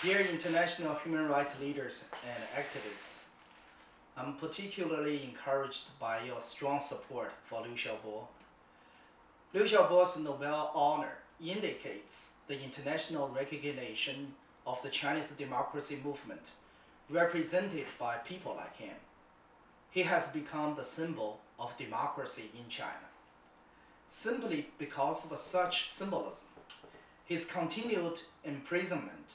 Dear international human rights leaders and activists, I'm particularly encouraged by your strong support for Liu Xiaobo. Liu Xiaobo's Nobel honor indicates the international recognition of the Chinese democracy movement represented by people like him. He has become the symbol of democracy in China. Simply because of such symbolism, his continued imprisonment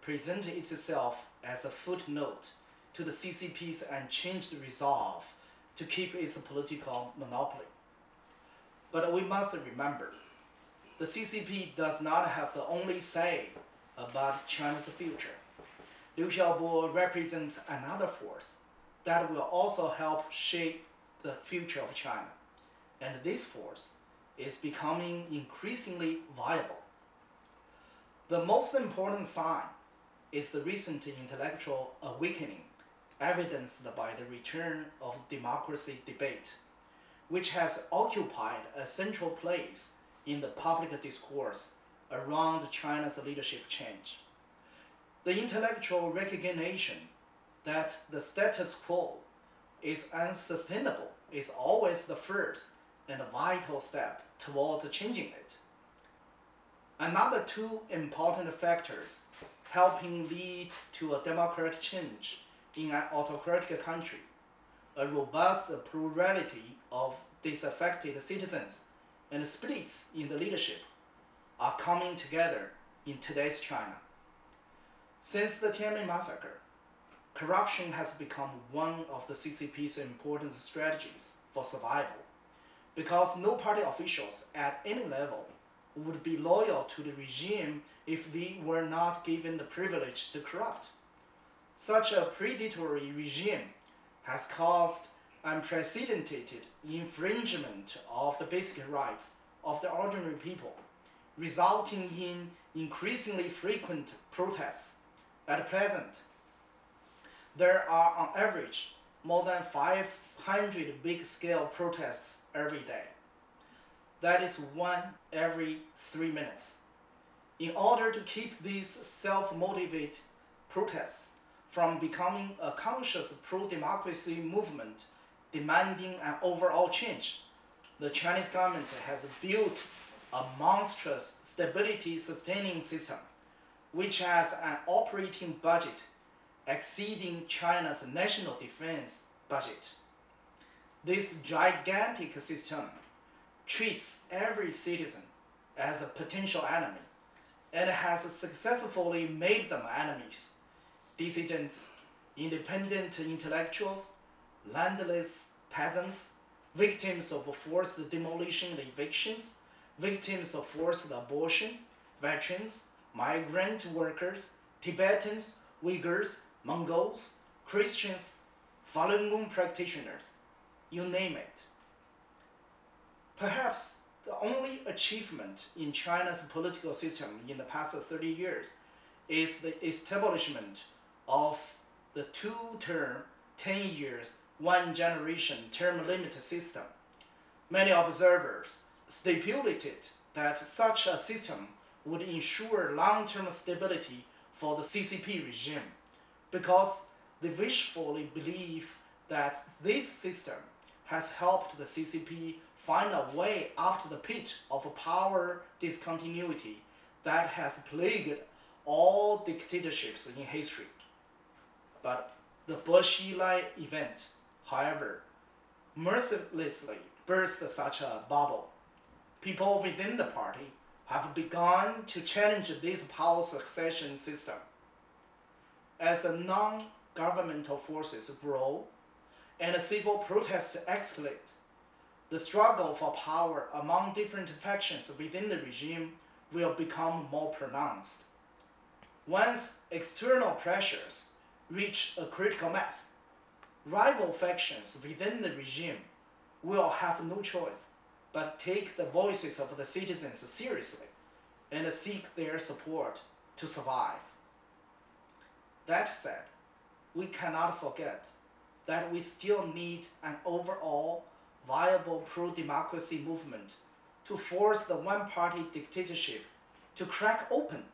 presented itself as a footnote to the CCP's unchanged resolve to keep its political monopoly. But we must remember, the CCP does not have the only say about China's future. Liu Xiaobo represents another force that will also help shape the future of China, and this force is becoming increasingly viable. The most important sign is the recent intellectual awakening evidenced by the return of democracy debate, which has occupied a central place in the public discourse around China's leadership change. The intellectual recognition that the status quo is unsustainable is always the first and vital step towards changing it. Another two important factors helping lead to a democratic change in an autocratic country, a robust plurality of disaffected citizens and splits in the leadership are coming together in today's China. Since the Tiananmen massacre, corruption has become one of the CCP's important strategies for survival, because no party officials at any level would be loyal to the regime if they were not given the privilege to corrupt. Such a predatory regime has caused unprecedented infringement of the basic rights of the ordinary people, resulting in increasingly frequent protests. At present, there are on average more than 500 big-scale protests every day. That is one every 3 minutes. In order to keep these self-motivated protests from becoming a conscious pro-democracy movement demanding an overall change, the Chinese government has built a monstrous stability-sustaining system, which has an operating budget exceeding China's national defense budget. This gigantic system treats every citizen as a potential enemy and has successfully made them enemies: dissidents, independent intellectuals, landless peasants, victims of forced demolition and evictions, victims of forced abortion, veterans, migrant workers, Tibetans, Uyghurs, Mongols, Christians, Falun Gong practitioners, you name it. Perhaps the only achievement in China's political system in the past 30 years is the establishment of the two-term, 10 years, one generation term limit system. Many observers stipulated that such a system would ensure long-term stability for the CCP regime, because they wishfully believe that this system has helped the CCP find a way out of the pit of power discontinuity that has plagued all dictatorships in history. But the Boxi-Lai event, however, mercilessly burst such a bubble. People within the party have begun to challenge this power succession system. As non-governmental forces grow and civil protests escalate, the struggle for power among different factions within the regime will become more pronounced. Once external pressures reach a critical mass, rival factions within the regime will have no choice but take the voices of the citizens seriously and seek their support to survive. That said, we cannot forget that we still need an overall viable pro-democracy movement to force the one-party dictatorship to crack open.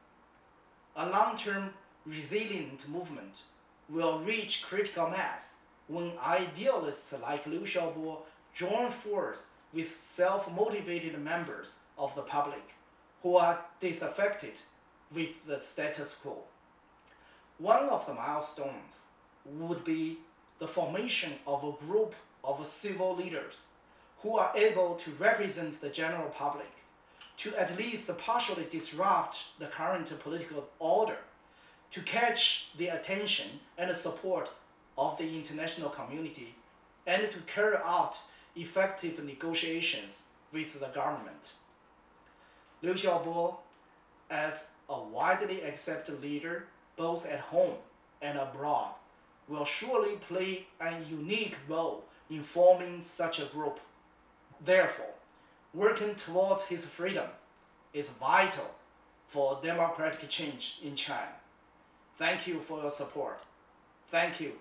A long-term resilient movement will reach critical mass when idealists like Liu Xiaobo join force with self-motivated members of the public who are disaffected with the status quo. One of the milestones would be the formation of a group of civil leaders who are able to represent the general public, to at least partially disrupt the current political order, to catch the attention and support of the international community, and to carry out effective negotiations with the government. Liu Xiaobo, as a widely accepted leader both at home and abroad, will surely play a unique role in forming such a group. Therefore, working towards his freedom is vital for democratic change in China. Thank you for your support. Thank you.